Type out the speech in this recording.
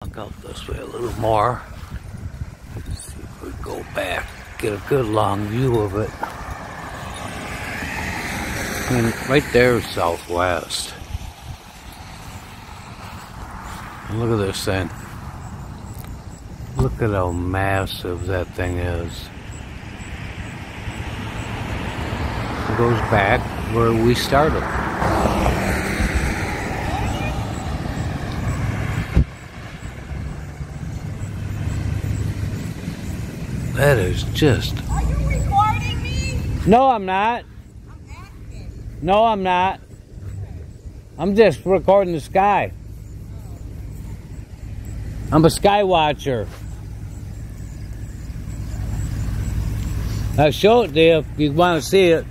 Walk out this way a little more. See if we go back, get a good long view of it. I mean, right there is southwest. And look at this thing. Look at how massive that thing is. It goes back where we started. That is just... Are you recording me? No, I'm not. I'm asking. No, I'm not. I'm just recording the sky. I'm a sky watcher. I'll show it to you if you want to see it.